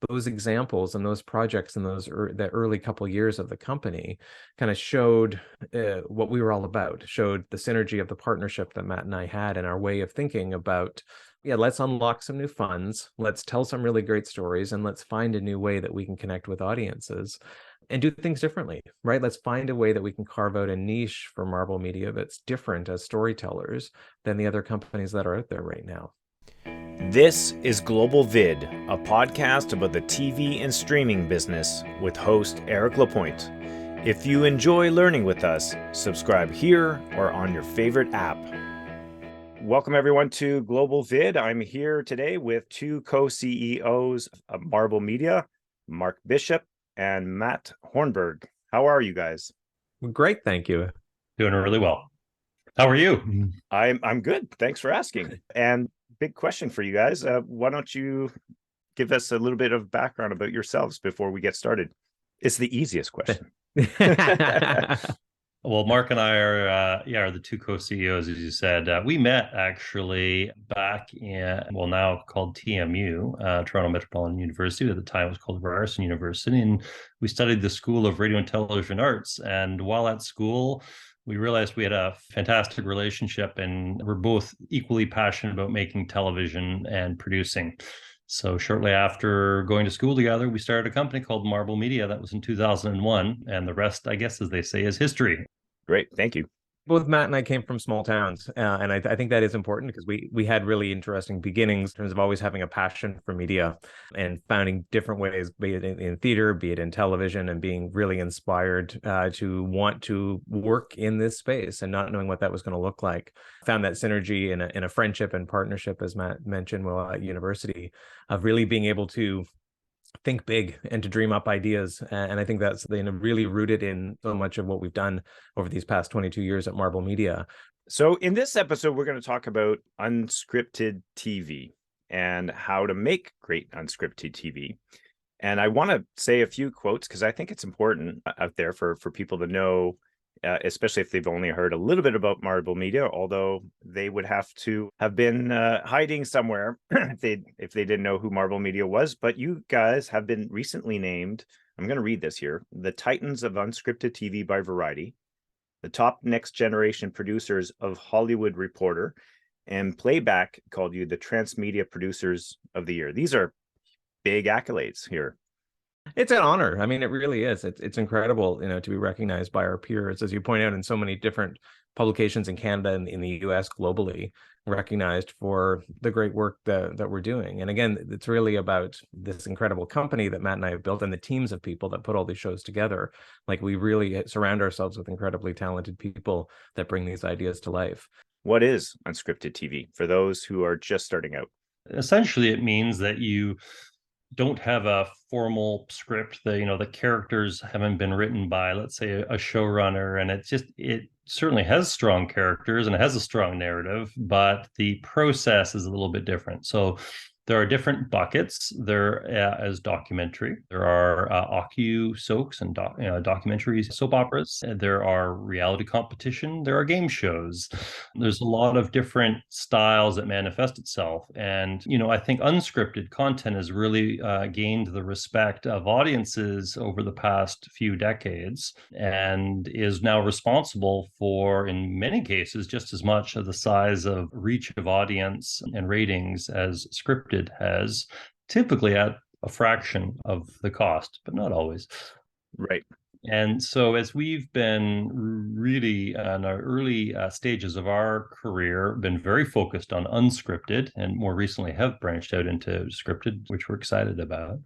those examples and those projects and the early couple years of the company kind of showed what we were all about, showed the synergy of the partnership that Matt and I had and our way of thinking about, let's unlock some new funds, let's tell some really great stories, and let's find a new way that we can connect with audiences and do things differently, right? Let's find a way that we can carve out a niche for Marblemedia that's different as storytellers than the other companies that are out there right now. This is Global VID, a podcast about the TV and streaming business with host Eric Lapointe. If you enjoy learning with us, subscribe here or on your favorite app. Welcome everyone to Global VID. I'm here today with two co-CEOs of Marblemedia, Mark Bishop and Matt Hornburg. How are you guys? Great, thank you. Doing really well. How are you? I'm good. Thanks for asking. And big question for you guys. Why don't you give us a little bit of background about yourselves before we get started? It's the easiest question. Well, Mark and I are the two co-CEOs, as you said. We met actually back in, now called TMU, Toronto Metropolitan University. At the time, it was called Ryerson University. And we studied the School of Radio and Television Arts. And while at school, we realized we had a fantastic relationship and we're both equally passionate about making television and producing. So shortly after going to school together, we started a company called Marblemedia. That was in 2001. And the rest, I guess, as they say, is history. Great. Thank you. Both Matt and I came from small towns, and I think that is important because we had really interesting beginnings in terms of always having a passion for media and finding different ways, be it in theater, be it in television, and being really inspired to want to work in this space and not knowing what that was going to look like. Found that synergy in a friendship and partnership, as Matt mentioned, while at university, of really being able to think big and to dream up ideas. And I think that's really rooted in so much of what we've done over these past 22 years at Marblemedia. So in this episode, we're going to talk about unscripted TV and how to make great unscripted TV. And I want to say a few quotes because I think it's important out there for people to know, especially if they've only heard a little bit about Marblemedia, although they would have to have been hiding somewhere if they didn't know who Marblemedia was. But you guys have been recently named, I'm going to read this here, the Titans of Unscripted TV by Variety, the top next generation producers of Hollywood Reporter, and Playback called you the Transmedia Producers of the Year. These are big accolades here. It's an honor. I mean, it really is. It's incredible, to be recognized by our peers, as you point out, in so many different publications in Canada and in the US, globally, recognized for the great work that we're doing. And again, it's really about this incredible company that Matt and I have built and the teams of people that put all these shows together. Like, we really surround ourselves with incredibly talented people that bring these ideas to life. What is unscripted TV for those who are just starting out? Essentially, it means that you don't have a formal script. The characters haven't been written by, let's say, a showrunner, and it certainly has strong characters and it has a strong narrative, but the process is a little bit different. So there are different buckets. There is documentary. There are soaps and documentary soap operas. There are reality competition. There are game shows. There's a lot of different styles that manifest itself. And, I think unscripted content has really gained the respect of audiences over the past few decades and is now responsible for, in many cases, just as much of the size of reach of audience and ratings as scripted has, typically at a fraction of the cost, but not always. Right. And so as we've been really in our early stages of our career, been very focused on unscripted and more recently have branched out into scripted, which we're excited about.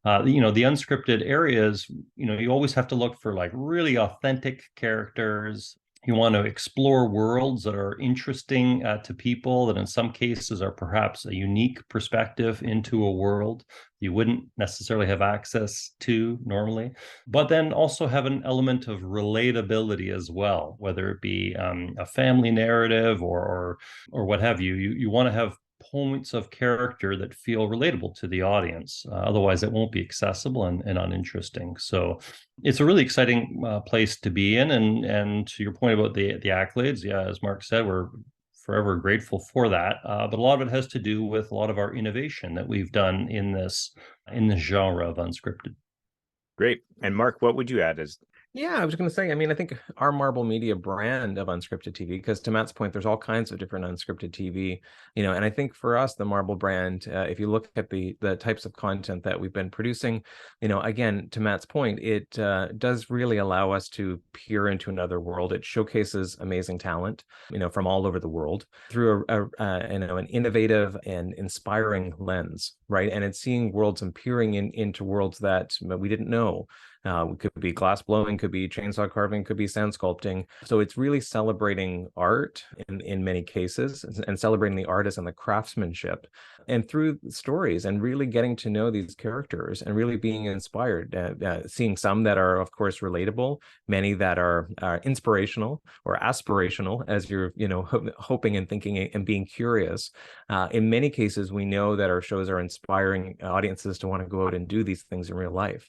The unscripted areas, you always have to look for like really authentic characters. You want to explore worlds that are interesting to people, that in some cases are perhaps a unique perspective into a world you wouldn't necessarily have access to normally, but then also have an element of relatability as well, whether it be a family narrative or what have you. You want to have points of character that feel relatable to the audience. Otherwise, it won't be accessible and uninteresting. So it's a really exciting place to be in. And to your point about the accolades, yeah, as Mark said, we're forever grateful for that. But a lot of it has to do with a lot of our innovation that we've done in this genre of unscripted. Great. And Mark, what would you add as? Yeah, I was going to say, I mean, I think our Marblemedia brand of unscripted TV, because to Matt's point, there's all kinds of different unscripted TV, and I think for us, the Marble brand, if you look at the types of content that we've been producing, again, to Matt's point, it does really allow us to peer into another world. It showcases amazing talent, from all over the world through an innovative and inspiring lens, right? And it's seeing worlds and peering into worlds that we didn't know. It could be glass blowing, could be chainsaw carving, could be sand sculpting. So it's really celebrating art in many cases, and celebrating the artist and the craftsmanship, and through stories, and really getting to know these characters and really being inspired, seeing some that are, of course, relatable, many that are inspirational or aspirational, as you're hoping and thinking and being curious. In many cases, we know that our shows are inspiring audiences to want to go out and do these things in real life.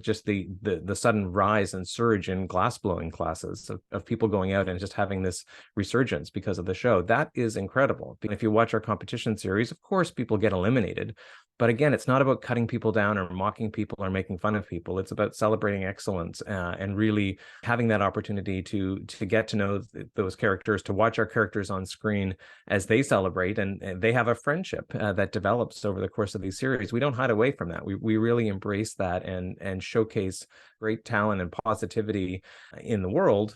Just the sudden rise and surge in glass blowing classes of people going out and just having this resurgence because of the show. That is incredible. If you watch our competition series, of course, people get eliminated. But again, it's not about cutting people down or mocking people or making fun of people. It's about celebrating excellence and really having that opportunity to get to know those characters, to watch our characters on screen as they celebrate, and they have a friendship that develops over the course of these series. We don't hide away from that. We really embrace that and showcase great talent and positivity in the world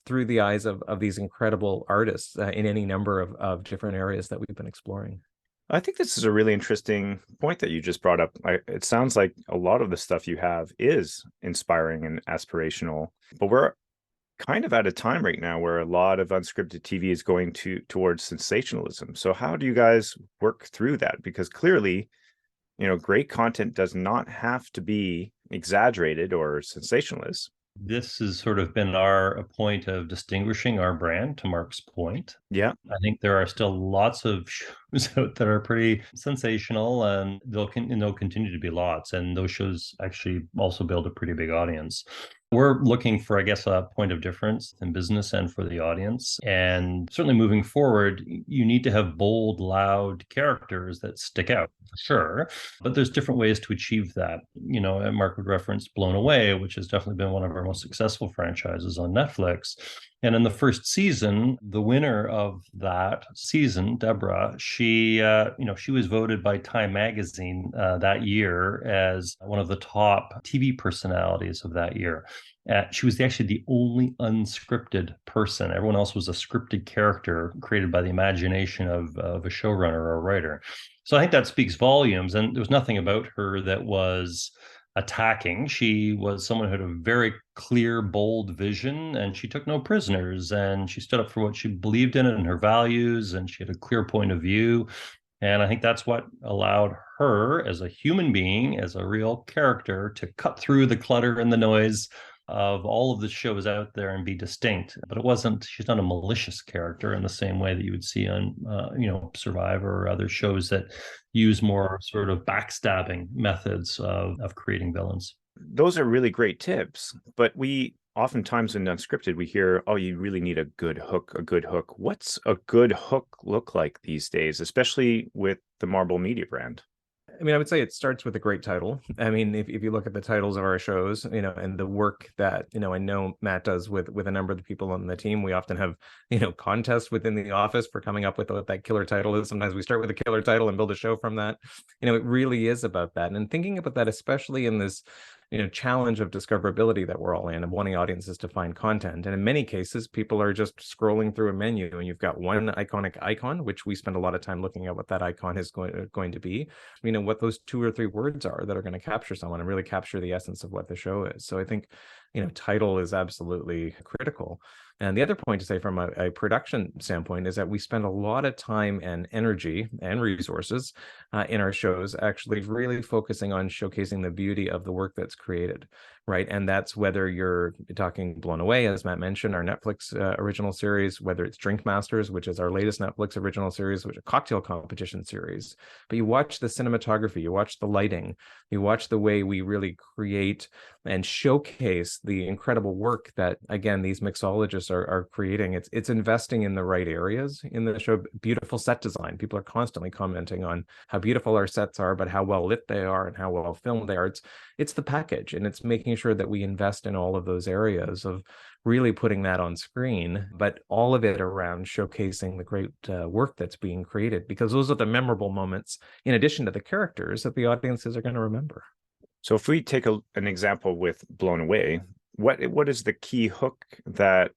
through the eyes of these incredible artists in any number of different areas that we've been exploring. I think this is a really interesting point that you just brought up. It sounds like a lot of the stuff you have is inspiring and aspirational, but we're kind of at a time right now where a lot of unscripted TV is going towards sensationalism. So how do you guys work through that? Because clearly, great content does not have to be exaggerated or sensationalist. This has sort of been a point of distinguishing our brand, to Mark's point. Yeah. I think there are still lots of shows out that are pretty sensational, and there'll continue to be lots. And those shows actually also build a pretty big audience. We're looking for, I guess, a point of difference in business and for the audience. And certainly moving forward, you need to have bold, loud characters that stick out, for sure. But there's different ways to achieve that. Mark would reference Blown Away, which has definitely been one of our most successful franchises on Netflix. And in the first season, the winner of that season, Deborah, she was voted by Time Magazine that year as one of the top TV personalities of that year. She was actually the only unscripted person. Everyone else was a scripted character created by the imagination of a showrunner or a writer. So I think that speaks volumes. And there was nothing about her that was attacking. She was someone who had a very clear, bold vision, and she took no prisoners, and she stood up for what she believed in and her values, and she had a clear point of view. And I think that's what allowed her as a human being, as a real character, to cut through the clutter and the noise of all of the shows out there and be distinct. But she's not a malicious character in the same way that you would see on, Survivor or other shows that use more sort of backstabbing methods of creating villains. Those are really great tips, but we oftentimes in unscripted, we hear, oh, you really need a good hook. What's a good hook look like these days, especially with the Marblemedia brand? I mean, I would say it starts with a great title. I mean, if you look at the titles of our shows, and the work that, I know Matt does with a number of the people on the team, we often have, contests within the office for coming up with what that killer title is. Sometimes we start with a killer title and build a show from that. It really is about that. And thinking about that, especially in this, challenge of discoverability that we're all in, of wanting audiences to find content. And in many cases, people are just scrolling through a menu, and you've got one iconic icon, which we spend a lot of time looking at what that icon is going to be, what those 2 or 3 words are that are going to capture someone and really capture the essence of what the show is. So I think, title is absolutely critical. And the other point to say from a production standpoint is that we spend a lot of time and energy and resources in our shows actually really focusing on showcasing the beauty of the work that's created, right? And that's whether you're talking Blown Away, as Matt mentioned, our Netflix original series, whether it's Drink Masters, which is our latest Netflix original series, which is a cocktail competition series. But you watch the cinematography, you watch the lighting, you watch the way we really create and showcase showcase the incredible work that, again, these mixologists are creating. It's investing in the right areas in the show. Beautiful set design. People are constantly commenting on how beautiful our sets are, but how well lit they are and how well filmed they are. It's the package, and it's making sure that we invest in all of those areas of really putting that on screen, but all of it around showcasing the great work that's being created, because those are the memorable moments, in addition to the characters, that the audiences are going to remember. So if we take an example with Blown Away, what is the key hook that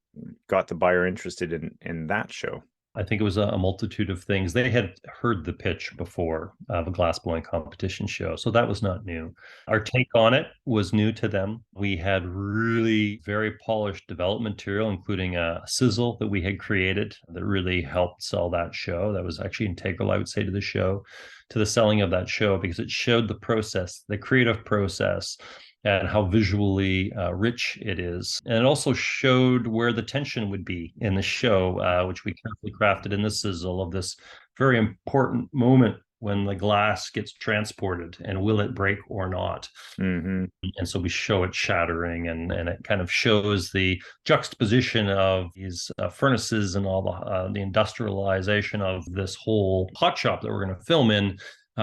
got the buyer interested in that show? I think it was a multitude of things. They had heard the pitch before of a glass blowing competition show, so that was not new. Our take on it was new to them. We had really very polished development material, including a sizzle that we had created that really helped sell that show. That was actually integral, I would say, to the show, to the selling of that show, because it showed the process, the creative process, and how visually rich it is. And it also showed where the tension would be in the show, which we carefully crafted in the sizzle of this very important moment when the glass gets transported, and will it break or not? Mm-hmm. And so we show it shattering, and it kind of shows the juxtaposition of these furnaces and all the industrialization of this whole hot shop that we're going to film in,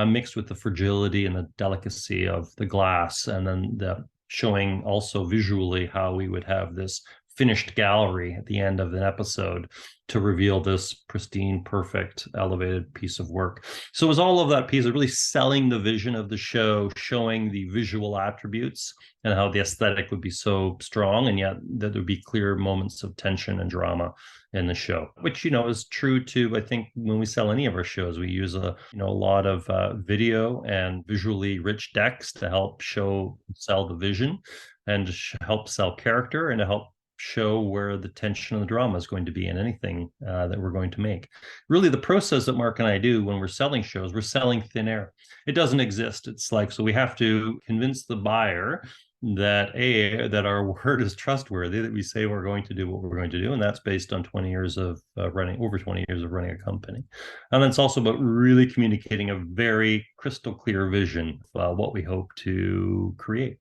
mixed with the fragility and the delicacy of the glass, and then showing also visually how we would have this finished gallery at the end of an episode to reveal this pristine, perfect, elevated piece of work. So it was all of that piece of really selling the vision of the show, showing the visual attributes and how the aesthetic would be so strong, and yet that there would be clear moments of tension and drama in the show, which, is true to, I think, when we sell any of our shows, we use a lot of video and visually rich decks to help sell the vision, and to help sell character, and to help show where the tension and the drama is going to be in anything that we're going to make. Really, the process that Mark and I do when we're selling shows, we're selling thin air. It doesn't exist. It's like, so we have to convince the buyer that our word is trustworthy, that we say we're going to do what we're going to do, and that's based on 20 years of running a company. And then it's also about really communicating a very crystal clear vision of what we hope to create.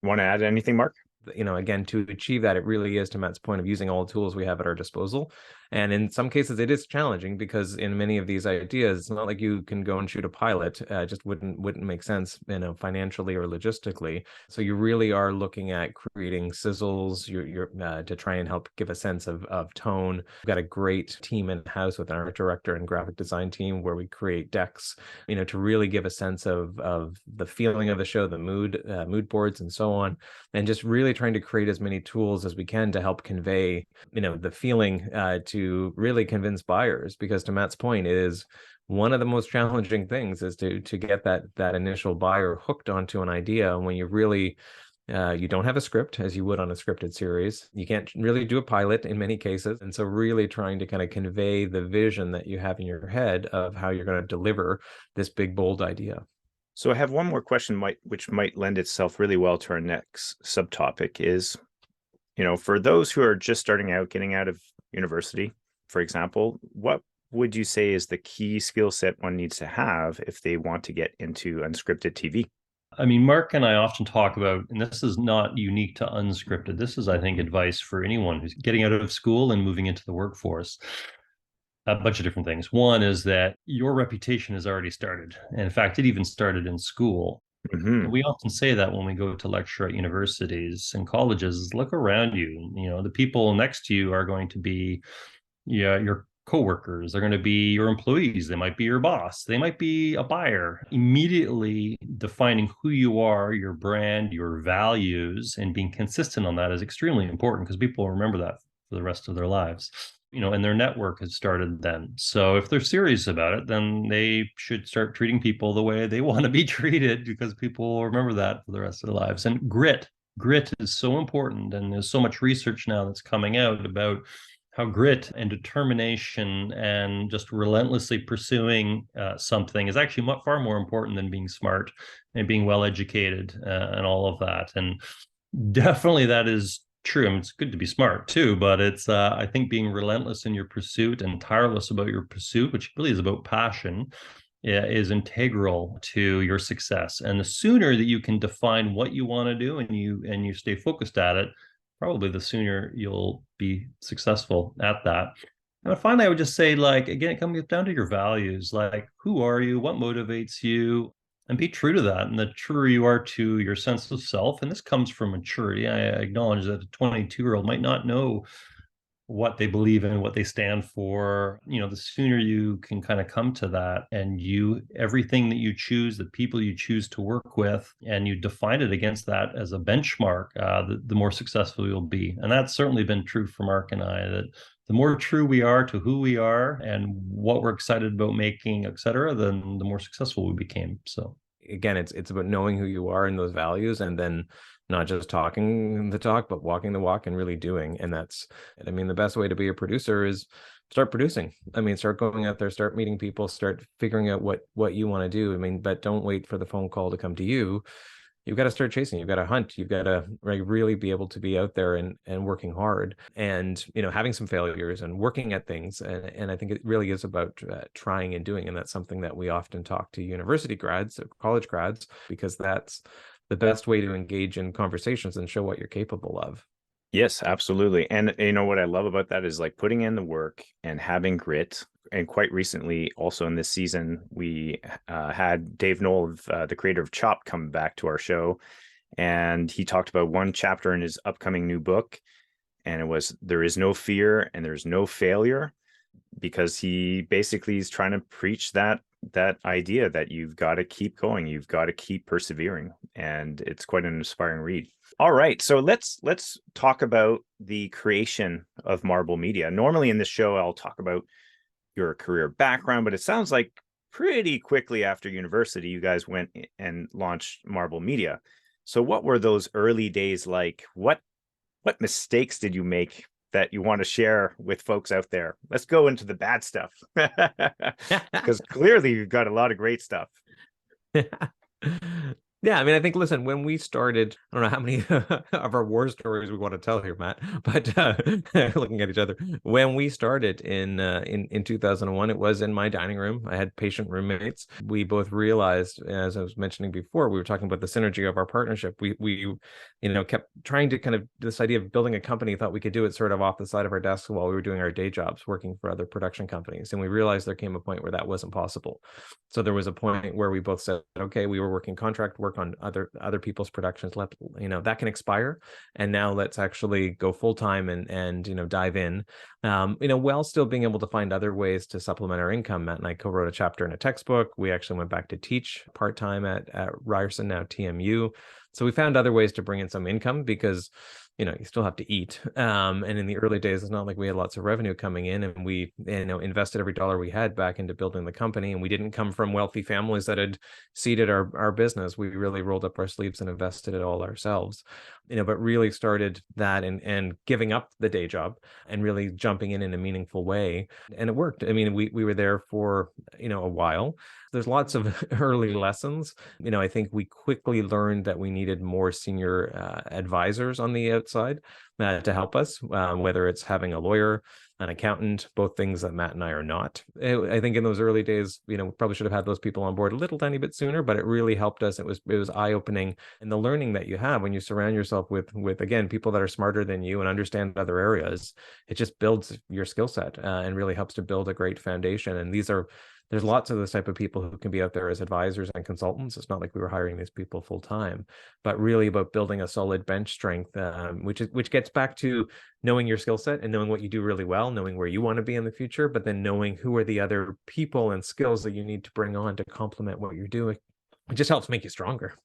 Want to add anything, Mark? Again, to achieve that, it really is, to Matt's point, of using all the tools we have at our disposal. And in some cases, it is challenging, because in many of these ideas, it's not like you can go and shoot a pilot. Just wouldn't make sense, financially or logistically. So you really are looking at creating sizzles, you're to try and help give a sense of tone. We've got a great team in house with an art director and graphic design team, where we create decks, to really give a sense of the feeling of the show, the mood boards, and so on, and just really trying to create as many tools as we can to help convey, the feeling, to really convince buyers. Because to Matt's point, it is one of the most challenging things, is to get that initial buyer hooked onto an idea. When you really you don't have a script, as you would on a scripted series, you can't really do a pilot in many cases, and so really trying to kind of convey the vision that you have in your head of how you're going to deliver this big, bold idea. So I have one more question, which might lend itself really well to our next subtopic is, for those who are just starting out, getting out of university, for example, what would you say is the key skill set one needs to have if they want to get into unscripted TV? I mean, Mark and I often talk about, and this is not unique to Unscripted, this is, I think, advice for anyone who's getting out of school and moving into the workforce. A bunch of different things. One is that your reputation has already started. And in fact, it even started in school. Mm-hmm. We often say that when we go to lecture at universities and colleges, look around you. The people next to you are going to be your coworkers. They're going to be your employees. They might be your boss. They might be a buyer. Immediately defining who you are, your brand, your values, and being consistent on that is extremely important, because people remember that for the rest of their lives. And their network has started then. So if they're serious about it, then they should start treating people the way they want to be treated, because people will remember that for the rest of their lives. And grit is so important. And there's so much research now that's coming out about how grit and determination and just relentlessly pursuing something is actually far more important than being smart and being well educated and all of that. And definitely that is true. I mean, it's good to be smart too, but it's I think being relentless in your pursuit and tireless about your pursuit, which really is about passion, is integral to your success. And the sooner that you can define what you want to do and you stay focused at it, probably the sooner you'll be successful at that. And finally, I would just say, like, again, it comes down to your values. Like, who are you? What motivates you? And be true to that. And the truer you are to your sense of self, and this comes from maturity. I acknowledge that a 22-year-old might not know what they believe in, what they stand for. The sooner you can kind of come to that, and everything that you choose, the people you choose to work with, and you define it against that as a benchmark, the more successful you'll be. And that's certainly been true for Mark and I, that the more true we are to who we are and what we're excited about making, et cetera, then the more successful we became. So again, it's about knowing who you are and those values, and then not just talking the talk, but walking the walk and really doing. And the best way to be a producer is start producing. Start going out there, start meeting people, start figuring out what you want to do. But don't wait for the phone call to come to you. You've got to start chasing. You've got to hunt. You've got to really be able to be out there and working hard, and having some failures and working at things. And I think it really is about trying and doing. And that's something that we often talk to university grads, college grads, because that's the best way to engage in conversations and show what you're capable of. Yes, absolutely. And what I love about that is like putting in the work and having grit. And quite recently, also in this season, we had Dave Knoll, the creator of Chopped, come back to our show. And he talked about one chapter in his upcoming new book. And it was, there is no fear and there's no failure, because he basically is trying to preach that idea that you've got to keep going, you've got to keep persevering. And it's quite an inspiring read. All right, so let's talk about the creation of Marblemedia. Normally in this show, I'll talk about your career background, but it sounds like pretty quickly after university, you guys went and launched Marblemedia. So what were those early days like? What mistakes did you make that you want to share with folks out there? Let's go into the bad stuff, because clearly you've got a lot of great stuff. Yeah, I think, listen, when we started, I don't know how many of our war stories we want to tell here, Matt, but looking at each other, when we started in 2001, it was in my dining room. I had patient roommates. We both realized, as I was mentioning before, we were talking about the synergy of our partnership. We kept trying to kind of, this idea of building a company, thought we could do it sort of off the side of our desks while we were doing our day jobs, working for other production companies. And we realized there came a point where that wasn't possible. So there was a point where we both said, okay, we were working contract work on other people's productions, that can expire, and now let's actually go full-time and dive in, while still being able to find other ways to supplement our income. Matt and I co-wrote a chapter in a textbook. We actually went back to teach part-time at Ryerson, now TMU. So we found other ways to bring in some income, because you still have to eat. And in the early days, it's not like we had lots of revenue coming in, and we, invested every dollar we had back into building the company. And we didn't come from wealthy families that had seeded our business. We really rolled up our sleeves and invested it all ourselves, but really started that and giving up the day job and really jumping in a meaningful way. And it worked. We were there for, a while. There's lots of early lessons. I think we quickly learned that we needed more senior advisors on the outside to help us, whether it's having a lawyer, an accountant, both things that Matt and I are not. I think in those early days, we probably should have had those people on board a little tiny bit sooner, but it really helped us. It was eye-opening. And the learning that you have when you surround yourself with again, people that are smarter than you and understand other areas, it just builds your skill set and really helps to build a great foundation. And there's lots of this type of people who can be out there as advisors and consultants. It's not like we were hiring these people full time, but really about building a solid bench strength, which gets back to knowing your skill set and knowing what you do really well, knowing where you want to be in the future, but then knowing who are the other people and skills that you need to bring on to complement what you're doing. It just helps make you stronger.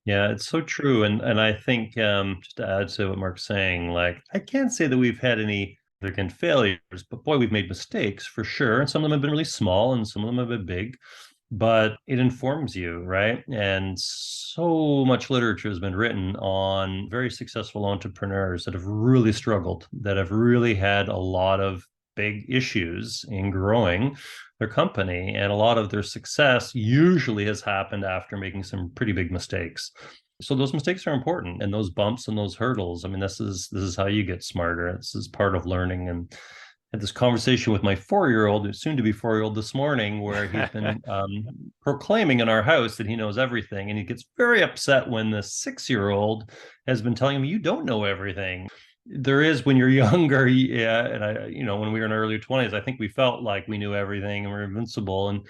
Yeah, it's so true. And I think just to add to what Mark's saying, like, I can't say that we've had any significant failures, but boy, we've made mistakes for sure. And some of them have been really small and some of them have been big, but it informs you, right? And so much literature has been written on very successful entrepreneurs that have really struggled, that have really had a lot of big issues in growing their company. And a lot of their success usually has happened after making some pretty big mistakes. So those mistakes are important, and those bumps and those hurdles. This is how you get smarter. This is part of learning. And had this conversation with my 4-year-old, soon to be 4-year-old this morning, where he's been proclaiming in our house that he knows everything. And he gets very upset when the 6-year-old has been telling him, you don't know everything. There is, when you're younger, yeah. And when we were in our early 20s, I think we felt like we knew everything and we're invincible. And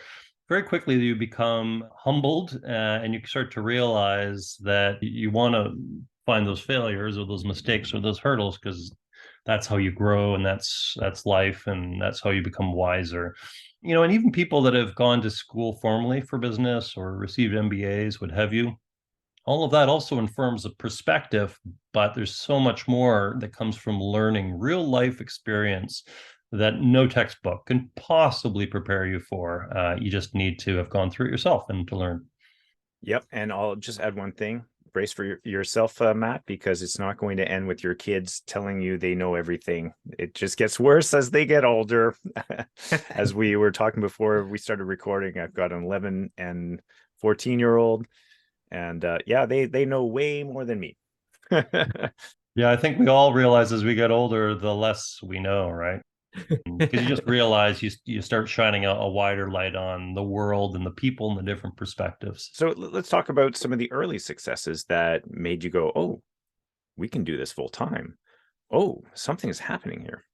very quickly you become humbled, and you start to realize that you want to find those failures or those mistakes or those hurdles, because that's how you grow, and that's life, and that's how you become wiser. And even people that have gone to school formally for business or received MBAs, what have you, all of that also informs a perspective, but there's so much more that comes from learning real life experience that no textbook can possibly prepare you for. You just need to have gone through it yourself and to learn. Yep. And I'll just add one thing. Brace for yourself, Matt, because it's not going to end with your kids telling you they know everything. It just gets worse as they get older. As we were talking before we started recording, I've got an 11 and 14-year-old, and they know way more than me. Yeah, I think we all realize as we get older, the less we know, right? Because you just realize you start shining a wider light on the world and the people and the different perspectives. So let's talk about some of the early successes that made you go, oh, we can do this full time. Oh, something is happening here.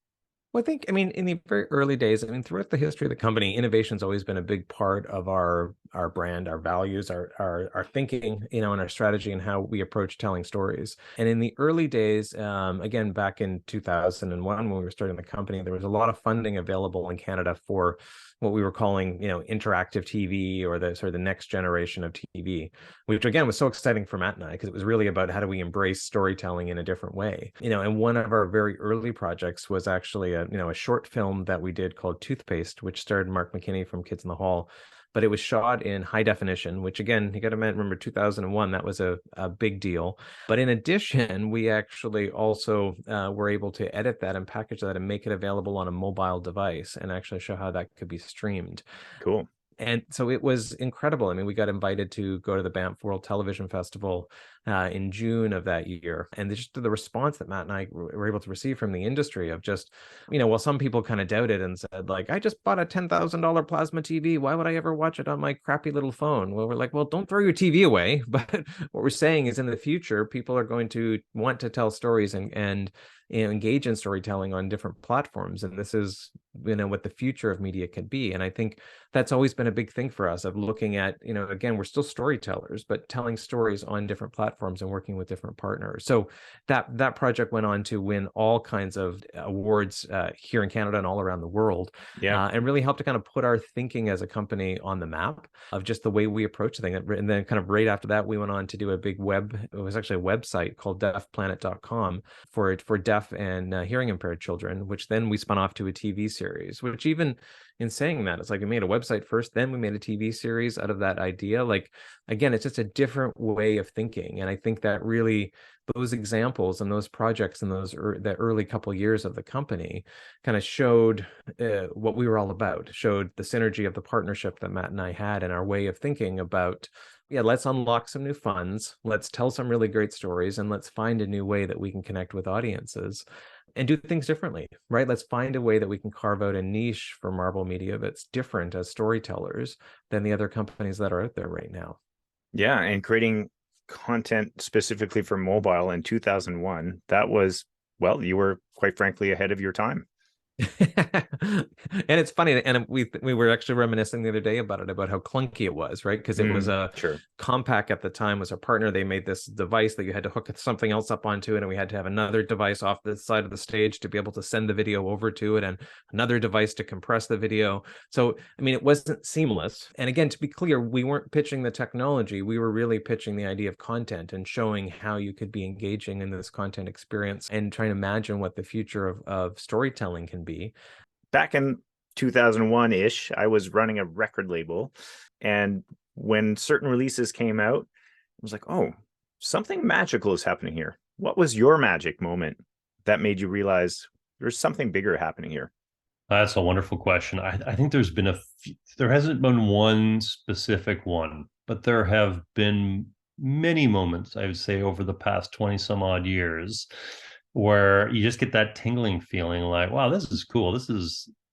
Well, I think, in the very early days, throughout the history of the company, innovation's always been a big part of our brand, our values, our thinking, and our strategy and how we approach telling stories. And in the early days, again, back in 2001, when we were starting the company, there was a lot of funding available in Canada for what we were calling, interactive TV, or the sort of the next generation of TV, which again was so exciting for Matt and I, because it was really about how do we embrace storytelling in a different way. And one of our very early projects was actually a short film that we did called Toothpaste, which starred Mark McKinney from Kids in the Hall. But it was shot in high definition, which again, you got to remember 2001, that was a big deal. But in addition, we actually also were able to edit that and package that and make it available on a mobile device and actually show how that could be streamed. Cool. And so it was incredible. We got invited to go to the Banff World Television Festival in June of that year. And just the response that Matt and I were able to receive from the industry of just, well, some people kind of doubted and said, like, I just bought a $10,000 plasma TV. Why would I ever watch it on my crappy little phone? Well, we're like, well, don't throw your TV away. But what we're saying is in the future, people are going to want to tell stories and engage in storytelling on different platforms. And this is, what the future of media can be. And I think that's always been a big thing for us, of looking at, again, we're still storytellers, but telling stories on different platforms and working with different partners. So that project went on to win all kinds of awards here in Canada and all around the world. Yeah. And really helped to kind of put our thinking as a company on the map of just the way we approach the thing. And then kind of right after that, we went on to do a big it was actually a website called deafplanet.com for deaf and hearing impaired children, which then we spun off to a TV series, which even in saying that, it's like we made a website first, then we made a TV series out of that idea. Like, again, it's just a different way of thinking. And I think that really those examples and those projects and that early couple of years of the company kind of showed what we were all about, showed the synergy of the partnership that Matt and I had and our way of thinking about, let's unlock some new funds, let's tell some really great stories, and let's find a new way that we can connect with audiences and do things differently, right? Let's find a way that we can carve out a niche for Marblemedia that's different as storytellers than the other companies that are out there right now. Yeah, and creating content specifically for mobile in 2001, that was, well, you were quite frankly ahead of your time. And it's funny, and we were actually reminiscing the other day about how clunky it was, right? Because it was sure. Compaq at the time was a partner. They made this device that you had to hook something else up onto it, and we had to have another device off the side of the stage to be able to send the video over to it, and another device to compress the video. So it wasn't seamless. And again, to be clear, we weren't pitching the technology, we were really pitching the idea of content and showing how you could be engaging in this content experience and trying to imagine what the future of storytelling can be. Back in 2001-ish, I was running a record label, and when certain releases came out, I was like, oh, something magical is happening here. What was your magic moment that made you realize there's something bigger happening here? That's a wonderful question. I think there's been there hasn't been one specific one, but there have been many moments, I would say, over the past 20 some odd years where you just get that tingling feeling like, wow, this is cool.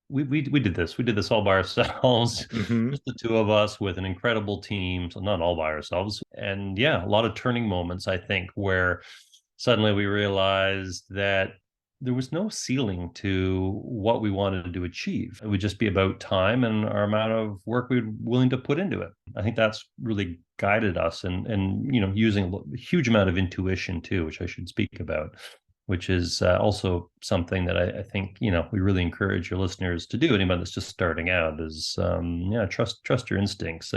We did this. We did this all by ourselves, Mm-hmm. just the two of us with an incredible team. So not all by ourselves. And yeah, a lot of turning moments, I think, where suddenly we realized that there was no ceiling to what we wanted to achieve. It would just be about time and our amount of work we're willing to put into it. I think that's really guided us, and using a huge amount of intuition too, which I should speak about, which is also something that I think we really encourage your listeners to do. Anybody that's just starting out is trust your instincts.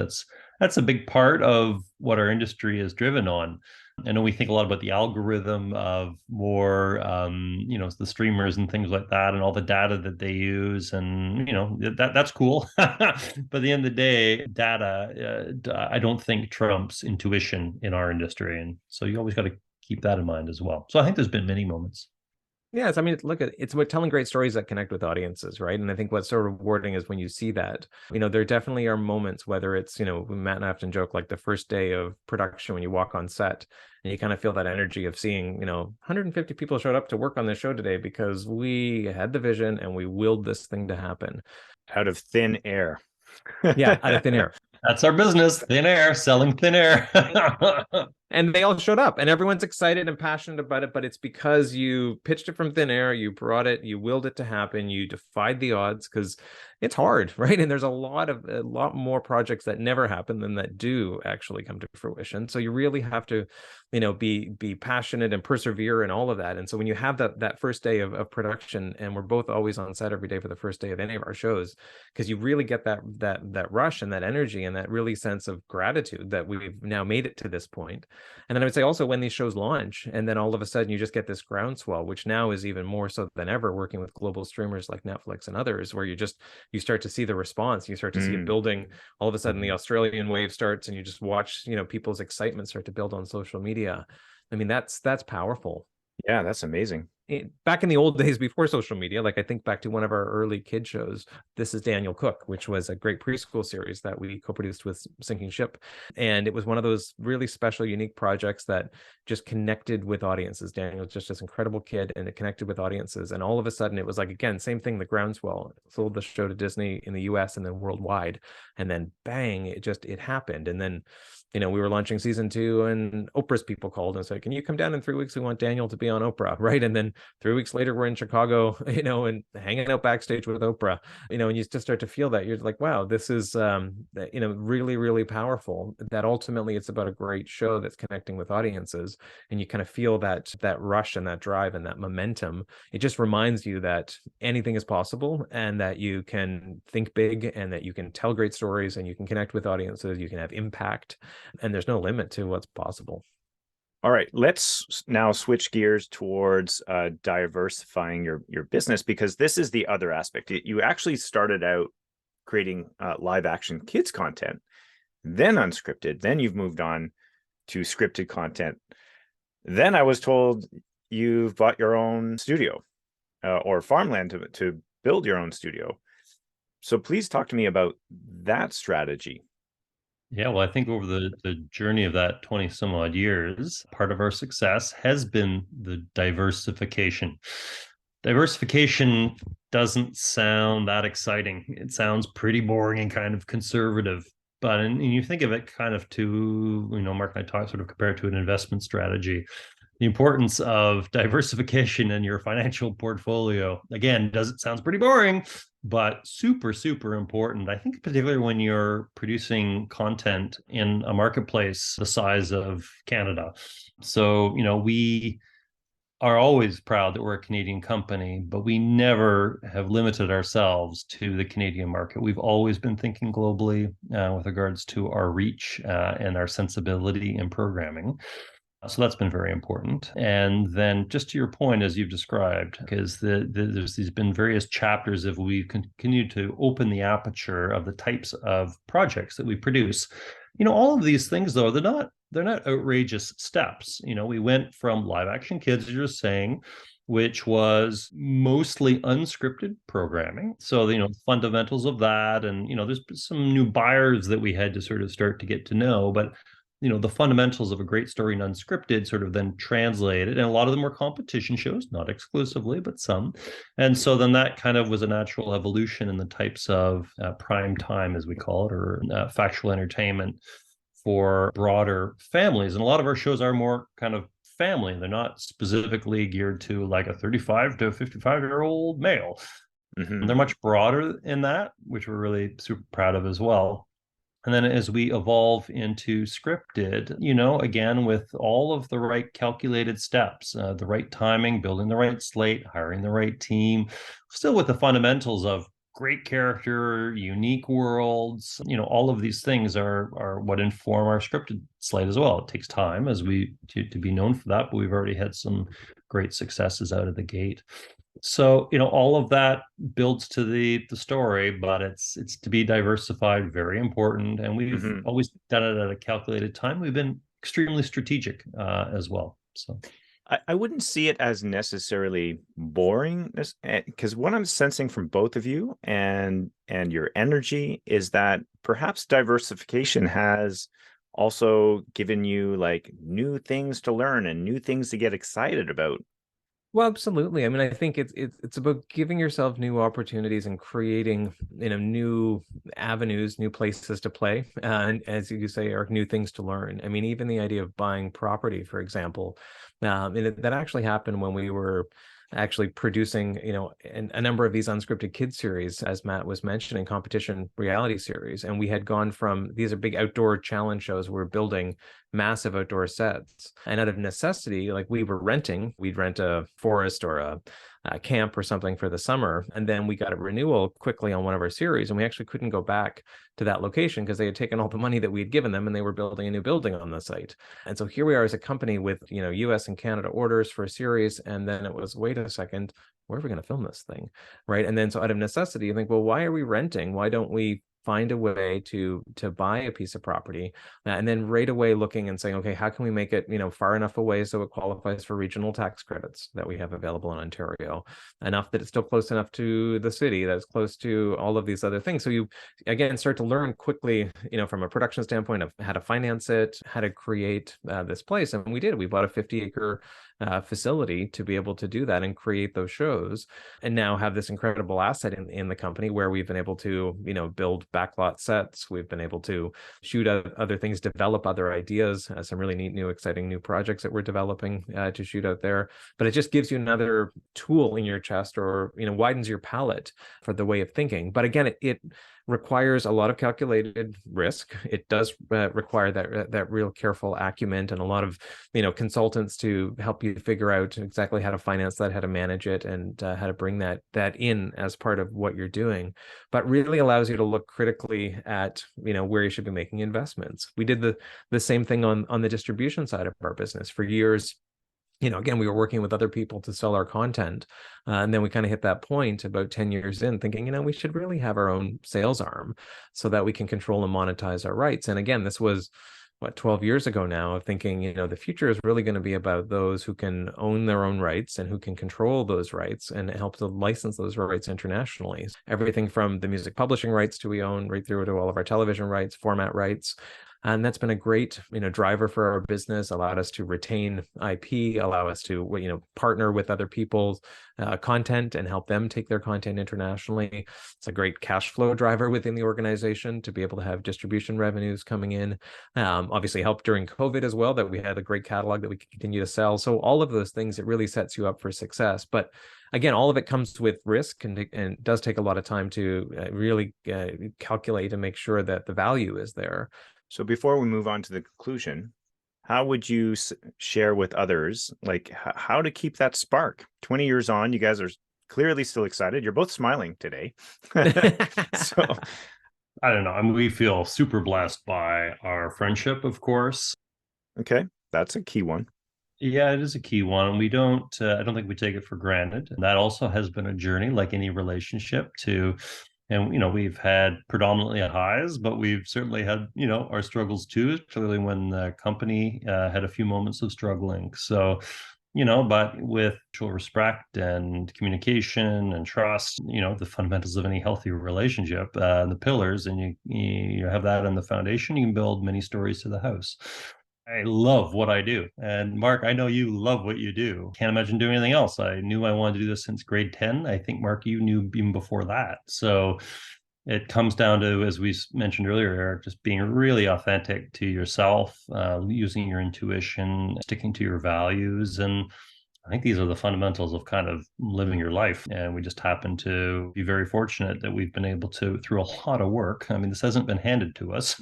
That's a big part of what our industry is driven on. I know we think a lot about the algorithm of more, the streamers and things like that, and all the data that they use, and that's cool. But at the end of the day, data, I don't think trumps intuition in our industry, and so you always got to keep that in mind as well. So I think there's been many moments. Yes, I mean, look, it's about telling great stories that connect with audiences, right? And I think what's so rewarding is when you see that. There definitely are moments, whether it's, Matt and I often joke, like the first day of production when you walk on set and you kind of feel that energy of seeing, 150 people showed up to work on this show today because we had the vision and we willed this thing to happen. Out of thin air. Yeah, out of thin air. That's our business, thin air, selling thin air. And they all showed up and everyone's excited and passionate about it, but it's because you pitched it from thin air, you brought it, you willed it to happen, you defied the odds, because it's hard, right? And there's a lot more projects that never happen than that do actually come to fruition. So you really have to, be passionate and persevere and all of that. And so when you have that first day of production, and we're both always on set every day for the first day of any of our shows, because you really get that rush and that energy and that really sense of gratitude that we've now made it to this point. And then I would say also when these shows launch, and then all of a sudden you just get this groundswell, which now is even more so than ever working with global streamers like Netflix and others, where you start to see the response, you start to see it building. All of a sudden the Australian wave starts and you just watch, people's excitement start to build on social media. I mean, that's powerful. Yeah, that's amazing. Back in the old days before social media, like I think back to one of our early kid shows, This is Daniel Cook, which was a great preschool series that we co-produced with Sinking Ship. And it was one of those really special, unique projects that just connected with audiences. Daniel was just this incredible kid, and it connected with audiences. And all of a sudden it was like, again, same thing, the groundswell. Sold the show to Disney in the US and then worldwide. And then bang, it happened. And then we were launching season 2 and Oprah's people called and said, can you come down in 3 weeks? We want Daniel to be on Oprah, right? And then 3 weeks later, we're in Chicago, and hanging out backstage with Oprah, and you just start to feel that. You're like, wow, this is, really, really powerful. That ultimately it's about a great show that's connecting with audiences. And you kind of feel that rush and that drive and that momentum. It just reminds you that anything is possible, and that you can think big, and that you can tell great stories, and you can connect with audiences, you can have impact, and there's no limit to what's possible. All right, let's now switch gears towards diversifying your business, because this is the other aspect. You actually started out creating live action kids content, then unscripted, then you've moved on to scripted content. Then I was told you've bought your own studio or farmland to build your own studio. So please talk to me about that strategy. Yeah, well, I think over the journey of that 20 some odd years, part of our success has been the diversification. Diversification doesn't sound that exciting. It sounds pretty boring and kind of conservative. But and you think of it kind of to, Mark and I sort of compare it to an investment strategy. The importance of diversification in your financial portfolio, again, sounds pretty boring, but super, super important. I think particularly when you're producing content in a marketplace the size of Canada. So, we are always proud that we're a Canadian company, but we never have limited ourselves to the Canadian market. We've always been thinking globally with regards to our reach and our sensibility in programming. So that's been very important. And then just to your point, as you've described, because there's been various chapters of we've continued to open the aperture of the types of projects that we produce. All of these things, though, they're not outrageous steps. We went from live action kids, as you're saying, which was mostly unscripted programming. So, fundamentals of that. And, there's some new buyers that we had to sort of start to get to know. But the fundamentals of a great story in Unscripted sort of then translated, and a lot of them were competition shows, not exclusively, but some. And so then that kind of was a natural evolution in the types of prime time, as we call it, or factual entertainment for broader families. And a lot of our shows are more kind of family. They're not specifically geared to like a 35 to 55-year-old male. Mm-hmm. They're much broader in that, which we're really super proud of as well. And then as we evolve into scripted, again, with all of the right calculated steps, the right timing, building the right slate, hiring the right team, still with the fundamentals of great character, unique worlds, all of these things are what inform our scripted slate as well. It takes time to be known for that, but we've already had some great successes out of the gate. So, all of that builds to the story, but it's to be diversified, very important. And we've always done it at a calculated time. We've been extremely strategic as well. So I wouldn't see it as necessarily boring, because what I'm sensing from both of you and your energy is that perhaps diversification has also given you like new things to learn and new things to get excited about. Well, absolutely. I mean, I think it's about giving yourself new opportunities and creating, new avenues, new places to play, and as you say, are new things to learn. I mean, even the idea of buying property, for example, that actually happened when we were actually producing, a number of these unscripted kids series, as Matt was mentioning, competition reality series. And we had gone from, these are big outdoor challenge shows, we're building massive outdoor sets. And out of necessity, like we'd rent a forest or a camp or something for the summer. And then we got a renewal quickly on one of our series, and we actually couldn't go back to that location because they had taken all the money that we had given them and they were building a new building on the site. And so here we are as a company with, US and Canada orders for a series. And then it was, wait a second, where are we going to film this thing? Right. And then so out of necessity, you think, well, why are we renting? Why don't we find a way to buy a piece of property, and then right away looking and saying, okay, how can we make it, far enough away so it qualifies for regional tax credits that we have available in Ontario, enough that it's still close enough to the city, that's close to all of these other things. So you, again, start to learn quickly, from a production standpoint of how to finance it, how to create this place. And we did. We bought a 50-acre facility to be able to do that and create those shows, and now have this incredible asset in the company where we've been able to, build backlot sets. We've been able to shoot other things, develop other ideas, some really neat, new, exciting new projects that we're developing to shoot out there. But it just gives you another tool in your chest, or, widens your palette for the way of thinking. But again, it requires a lot of calculated risk. It does require that real careful acumen and a lot of, consultants to help you figure out exactly how to finance that, how to manage it, and how to bring that in as part of what you're doing. But really allows you to look critically at, where you should be making investments. We did the same thing on the distribution side of our business for years. Again, we were working with other people to sell our content. And then we kind of hit that point about 10 years in thinking, we should really have our own sales arm so that we can control and monetize our rights. And again, this was 12 years ago now, of thinking, the future is really going to be about those who can own their own rights and who can control those rights and help to license those rights internationally. Everything from the music publishing rights we own right through to all of our television rights, format rights. And that's been a great, driver for our business, allowed us to retain IP, allow us to, partner with other people's content and help them take their content internationally. It's a great cash flow driver within the organization to be able to have distribution revenues coming in. Obviously helped during COVID as well, that we had a great catalog that we could continue to sell. So all of those things, it really sets you up for success. But again, all of it comes with risk and does take a lot of time to really calculate and make sure that the value is there. So before we move on to the conclusion, how would you share with others, like how to keep that spark? 20 years on, you guys are clearly still excited. You're both smiling today. So I don't know. I mean, we feel super blessed by our friendship, of course. Okay. That's a key one. Yeah, it is a key one. We don't, I don't think we take it for granted. And that also has been a journey, like any relationship, and, we've had predominantly highs, but we've certainly had, our struggles too, particularly when the company had a few moments of struggling. So but with mutual respect and communication and trust, the fundamentals of any healthy relationship, the pillars, and you have that in the foundation, you can build many stories to the house. I love what I do. And Mark, I know you love what you do. Can't imagine doing anything else. I knew I wanted to do this since grade 10. I think, Mark, you knew even before that. So it comes down to, as we mentioned earlier, Eric, just being really authentic to yourself, using your intuition, sticking to your values. And I think these are the fundamentals of kind of living your life. And we just happen to be very fortunate that we've been able to, through a lot of work. I mean, this hasn't been handed to us.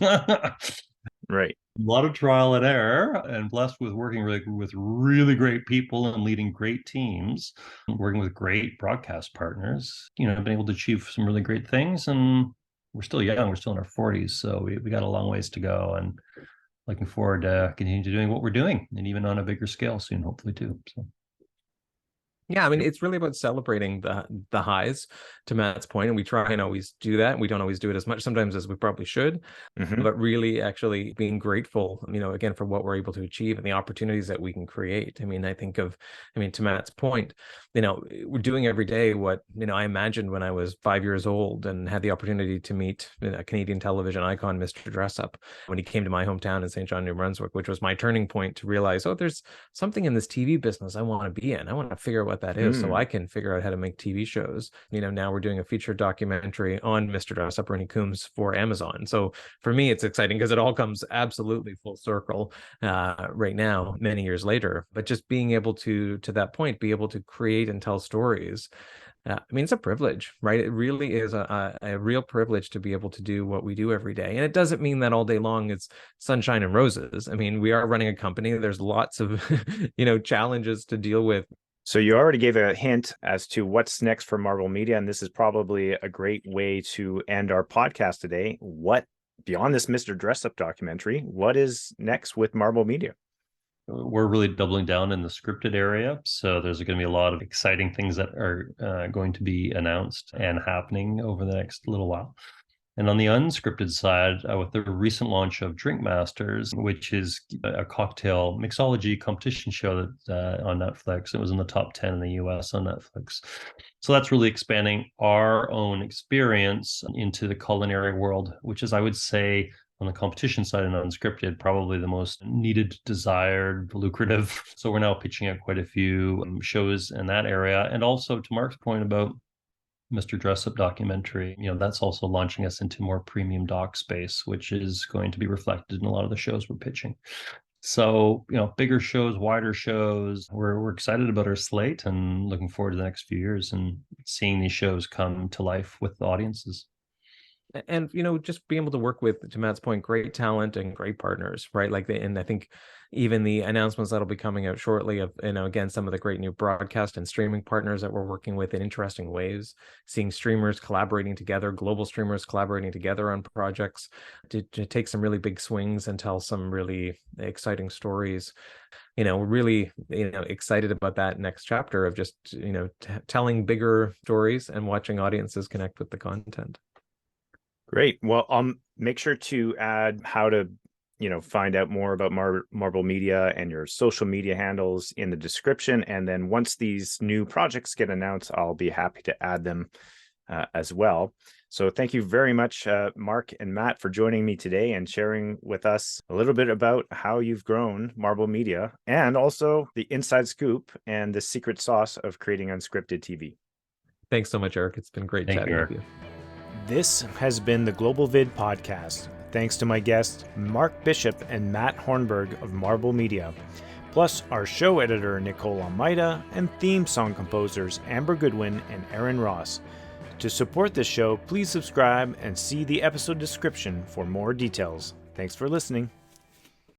Right. A lot of trial and error, and blessed with working with really great people and leading great teams, working with great broadcast partners, been able to achieve some really great things. And we're still young, we're still in our 40s. So we got a long ways to go, and looking forward to continue to doing what we're doing, and even on a bigger scale soon, hopefully too. So. Yeah, I mean, it's really about celebrating the highs, to Matt's point, and we try and always do that. We don't always do it as much sometimes as we probably should, but really actually being grateful, again, for what we're able to achieve and the opportunities that we can create. I mean, to Matt's point, we're doing every day what, I imagined when I was 5 years old and had the opportunity to meet a Canadian television icon, Mr. Dressup, when he came to my hometown in St. John, New Brunswick, which was my turning point to realize, there's something in this TV business I want to be in. I want to figure out what that is so I can figure out how to make TV shows. Now we're doing a feature documentary on Mr. Dressup, Ernie Coombs, for Amazon. So for me, it's exciting because it all comes absolutely full circle right now, many years later. But just being able to that point, be able to create and tell stories. It's a privilege, right? It really is a real privilege to be able to do what we do every day. And it doesn't mean that all day long it's sunshine and roses. I mean, we are running a company. There's lots of, challenges to deal with. So you already gave a hint as to what's next for Marblemedia, and this is probably a great way to end our podcast today. What, beyond this Mr. Dressup documentary, what is next with Marblemedia? We're really doubling down in the scripted area. So there's going to be a lot of exciting things that are going to be announced and happening over the next little while. And on the unscripted side, with the recent launch of Drink Masters, which is a cocktail mixology competition show that on Netflix. It was in the top 10 in the US on Netflix. So that's really expanding our own experience into the culinary world, which is, I would say, on the competition side and unscripted, probably the most needed, desired, lucrative. So we're now pitching out quite a few shows in that area. And also, to Mark's point about Mr. Dressup documentary, that's also launching us into more premium doc space, which is going to be reflected in a lot of the shows we're pitching. So, bigger shows, wider shows. We're excited about our slate and looking forward to the next few years and seeing these shows come to life with the audiences. And, just being able to work with, to Matt's point, great talent and great partners, right? And I think even the announcements that'll be coming out shortly of, again, some of the great new broadcast and streaming partners that we're working with in interesting ways, seeing streamers collaborating together, global streamers collaborating together on projects to take some really big swings and tell some really exciting stories. We're really, excited about that next chapter of just, telling bigger stories and watching audiences connect with the content. Great. Well, I'll make sure to add how to, find out more about Marblemedia and your social media handles in the description. And then once these new projects get announced, I'll be happy to add them as well. So thank you very much, Mark and Matt, for joining me today and sharing with us a little bit about how you've grown Marblemedia and also the inside scoop and the secret sauce of creating unscripted TV. Thanks so much, Eric. It's been great chatting with you. This has been the Global VID Podcast. Thanks to my guests, Mark Bishop and Matt Hornburg of Marblemedia, plus our show editor, Nicole Almeida, and theme song composers, Amber Goodwin and Aaron Ross. To support this show, please subscribe and see the episode description for more details. Thanks for listening.